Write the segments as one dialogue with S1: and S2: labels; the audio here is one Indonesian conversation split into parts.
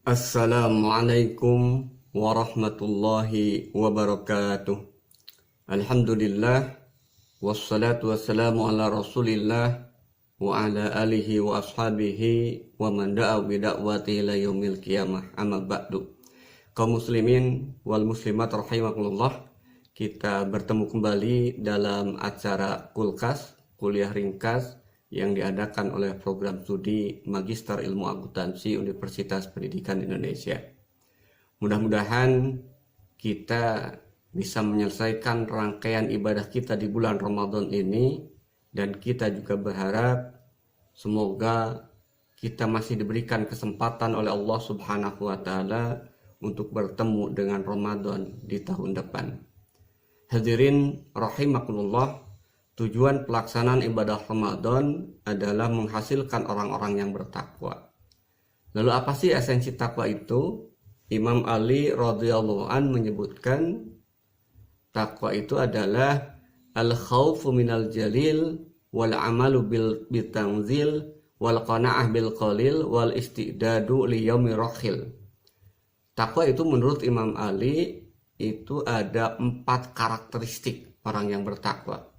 S1: Assalamualaikum warahmatullahi wabarakatuh. Alhamdulillah, wassalatu wassalamu ala rasulillah wa ala alihi wa ashabihi wa man da'a bida'wati ila yaumil qiyamah, amma ba'du. Kaum muslimin wal muslimat rahimakumullah, kita bertemu kembali dalam acara Kulkas, kuliah ringkas yang diadakan oleh program studi Magister Ilmu Akuntansi Universitas Pendidikan Indonesia. Mudah-mudahan kita bisa menyelesaikan rangkaian ibadah kita di bulan Ramadan ini, dan kita juga berharap semoga kita masih diberikan kesempatan oleh Allah Subhanahu wa Ta'ala untuk bertemu dengan Ramadan di tahun depan. Hadirin rahimakumullah, tujuan pelaksanaan ibadah Ramadan adalah menghasilkan orang-orang yang bertakwa. Lalu apa sih esensi takwa itu? Imam Ali radhiyallahu an menyebutkan takwa itu adalah al-khaufu minal jalil wal amalu bil tanzil wal qanaah bil qalil wal istidadu li yaumi rakhil. Takwa itu menurut Imam Ali itu ada 4 karakteristik orang yang bertakwa.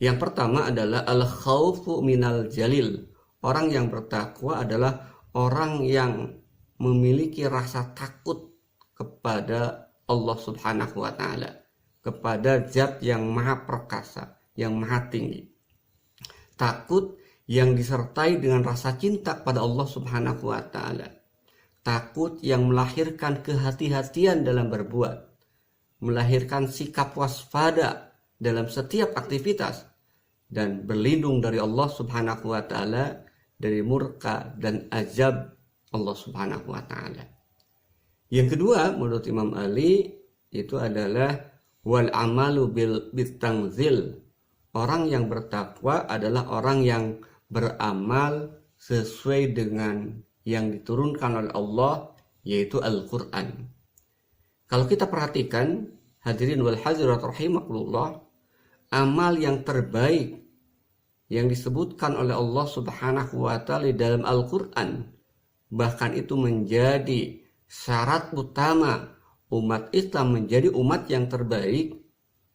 S1: Yang pertama adalah al-khaufu minal jalil. Orang yang bertakwa adalah orang yang memiliki rasa takut kepada Allah Subhanahu wa Ta'ala, kepada Zat yang maha perkasa, yang maha tinggi. Takut yang disertai dengan rasa cinta kepada Allah Subhanahu wa Ta'ala. Takut yang melahirkan kehati-hatian dalam berbuat, melahirkan sikap waspada dalam setiap aktivitas, dan berlindung dari Allah Subhanahu wa Ta'ala dari murka dan azab Allah Subhanahu wa Ta'ala. Yang kedua menurut Imam Ali itu adalah wal amalu bil tanzil. Orang yang bertakwa adalah orang yang beramal sesuai dengan yang diturunkan oleh Allah, yaitu Al-Quran. Kalau kita perhatikan, hadirin wal hadirat rahimakumullah, amal yang terbaik yang disebutkan oleh Allah Subhanahu wa Ta'ala dalam Al-Quran, bahkan itu menjadi syarat utama umat Islam menjadi umat yang terbaik,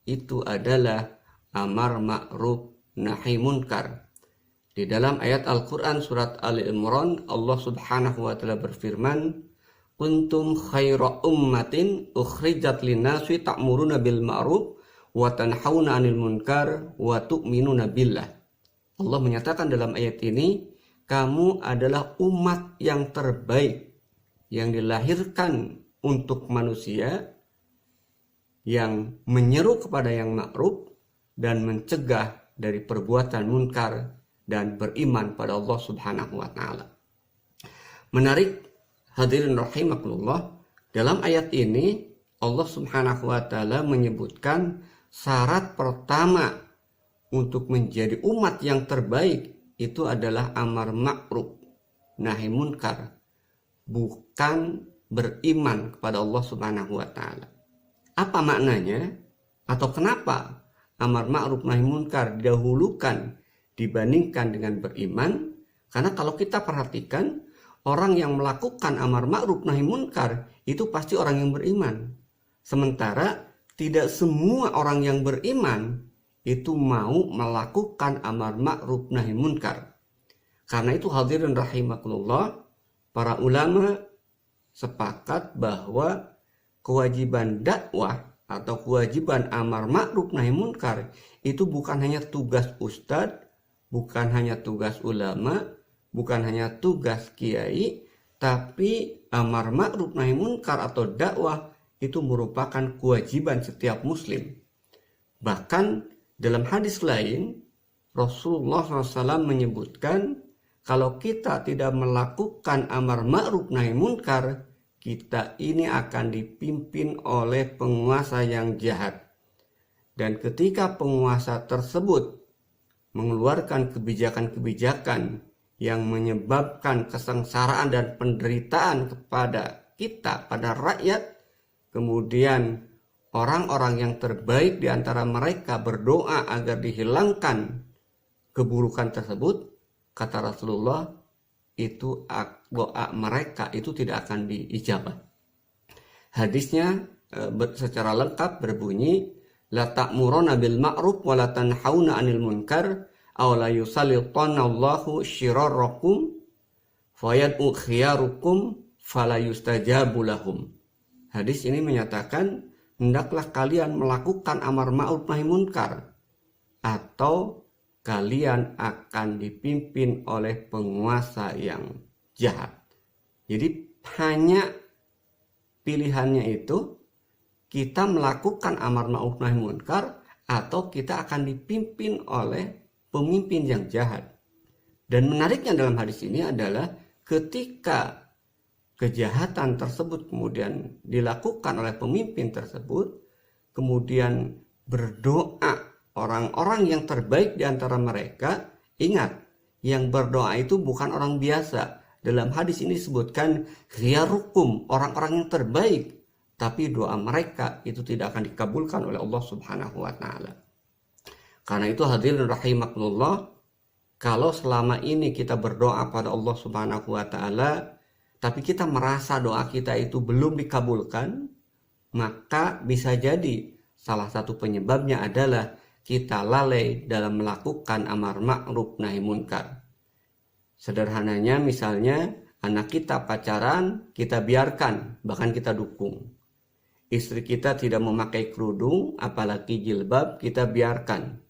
S1: itu adalah amar ma'ruf nahi munkar. Di dalam ayat Al-Quran surat Ali Imran, Allah Subhanahu wa Ta'ala berfirman, kuntum khaira ummatin ukhrijat linnasi ta'muruna bil ma'ruf wa tanhauna 'anil munkar wa tu'minuna billah. Allah menyatakan dalam ayat ini, kamu adalah umat yang terbaik yang dilahirkan untuk manusia, yang menyeru kepada yang ma'ruf dan mencegah dari perbuatan munkar dan beriman pada Allah Subhanahu wa Ta'ala. Menarik, hadirin rahimakumullah, dalam ayat ini Allah Subhanahu wa Ta'ala menyebutkan syarat pertama untuk menjadi umat yang terbaik itu adalah amar ma'ruf nahi munkar, bukan beriman kepada Allah Subhanahu wa Ta'ala. Apa maknanya? Atau kenapa amar ma'ruf nahi munkar didahulukan dibandingkan dengan beriman? Karena kalau kita perhatikan, orang yang melakukan amar ma'ruf nahi munkar itu pasti orang yang beriman. Sementara tidak semua orang yang beriman itu mau melakukan amar ma'ruf nahi munkar. Karena itu hadirin rahimakumullah, para ulama sepakat bahwa kewajiban dakwah atau kewajiban amar ma'ruf nahi munkar itu bukan hanya tugas ustadz, bukan hanya tugas ulama, bukan hanya tugas kiai, tapi amar ma'ruf nahi munkar atau dakwah itu merupakan kewajiban setiap muslim. Bahkan dalam hadis lain, Rasulullah SAW menyebutkan, kalau kita tidak melakukan amar ma'ruf nahi munkar, kita ini akan dipimpin oleh penguasa yang jahat. Dan ketika penguasa tersebut mengeluarkan kebijakan-kebijakan yang menyebabkan kesengsaraan dan penderitaan kepada kita, pada rakyat, kemudian orang-orang yang terbaik di antara mereka berdoa agar dihilangkan keburukan tersebut, kata Rasulullah, itu doa mereka itu tidak akan diijabah. Hadisnya secara lengkap berbunyi, la ta'muruna bil ma'ruf wa la tanhauna 'anil munkar aw la yusallitanallahu syirarakum fayad'u khiyarukum fala yustajabu lahum. Hadis ini menyatakan hendaklah kalian melakukan amar ma'ruf nahi munkar atau kalian akan dipimpin oleh penguasa yang jahat. Jadi hanya pilihannya itu kita melakukan amar ma'ruf nahi munkar atau kita akan dipimpin oleh pemimpin yang jahat. Dan menariknya dalam hadis ini adalah ketika kejahatan tersebut kemudian dilakukan oleh pemimpin tersebut, kemudian berdoa orang-orang yang terbaik di antara mereka. Ingat, yang berdoa itu bukan orang biasa. Dalam hadis ini disebutkan khiyarukum, orang-orang yang terbaik. Tapi doa mereka itu tidak akan dikabulkan oleh Allah Subhanahu wa taala. Karena itu hadirin rahimakumullah, kalau selama ini kita berdoa pada Allah Subhanahu wa taala tapi kita merasa doa kita itu belum dikabulkan, maka bisa jadi salah satu penyebabnya adalah kita lalai dalam melakukan amar ma'ruf nahi munkar. Sederhananya misalnya anak kita pacaran, kita biarkan, bahkan kita dukung. Istri kita tidak memakai kerudung, apalagi jilbab, kita biarkan.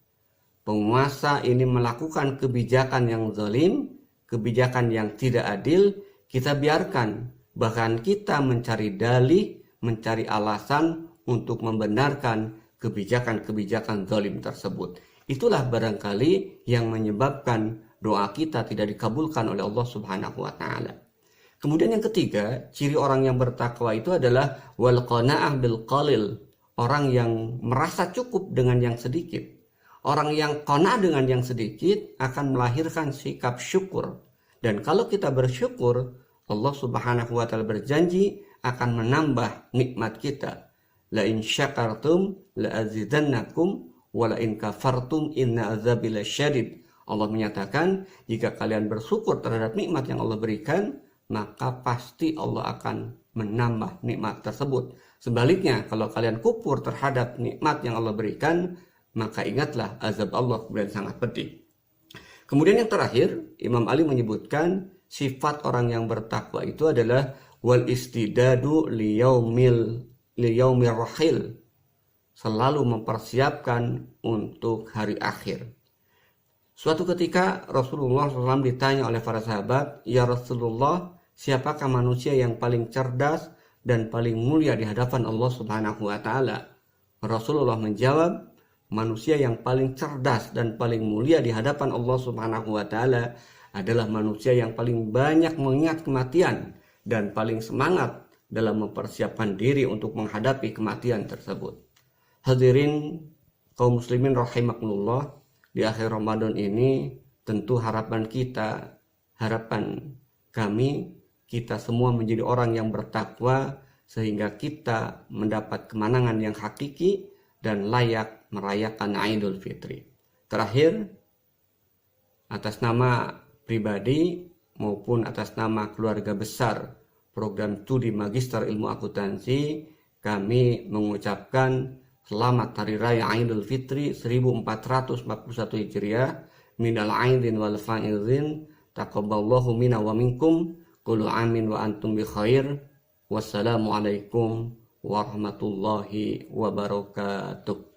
S1: Penguasa ini melakukan kebijakan yang zalim, kebijakan yang tidak adil, kita biarkan. Bahkan kita mencari dalih, mencari alasan untuk membenarkan kebijakan-kebijakan zalim tersebut. Itulah barangkali yang menyebabkan doa kita tidak dikabulkan oleh Allah Subhanahu wa taala. Kemudian yang ketiga, ciri orang yang bertakwa itu adalah wal qanaah bil qalil, orang yang merasa cukup dengan yang sedikit. Orang yang qanaah dengan yang sedikit akan melahirkan sikap syukur. Dan kalau kita bersyukur, Allah Subhanahu wa taala berjanji akan menambah nikmat kita. La in syakartum la azidannakum wa la in kafartum inna azabi lasyadid. Allah menyatakan, jika kalian bersyukur terhadap nikmat yang Allah berikan, maka pasti Allah akan menambah nikmat tersebut. Sebaliknya, kalau kalian kufur terhadap nikmat yang Allah berikan, maka ingatlah azab Allah kemudian sangat pedih. Kemudian yang terakhir, Imam Ali menyebutkan sifat orang yang bertakwa itu adalah wal istidadu liyaumir rahil, selalu mempersiapkan untuk hari akhir. Suatu ketika Rasulullah SAW ditanya oleh para sahabat, "Ya Rasulullah, siapakah manusia yang paling cerdas dan paling mulia di hadapan Allah Subhanahu wa taala?" Rasulullah menjawab, manusia yang paling cerdas dan paling mulia di hadapan Allah Subhanahu wa taala adalah manusia yang paling banyak mengingat kematian dan paling semangat dalam mempersiapkan diri untuk menghadapi kematian tersebut. Hadirin kaum muslimin rahimakumullah, di akhir Ramadan ini tentu harapan kita, harapan kami, kita semua menjadi orang yang bertakwa sehingga kita mendapat kemenangan yang hakiki dan layak merayakan Idul Fitri. Terakhir, atas nama pribadi maupun atas nama keluarga besar program studi Magister Ilmu Akuntansi, kami mengucapkan selamat Hari Raya Idul Fitri 1441 Hijriah, minal aidin wal faizin, taqabbalallahu minna wa minkum, kullu amin wa antum bi khair. Wassalamualaikum warahmatullahi wabarakatuh.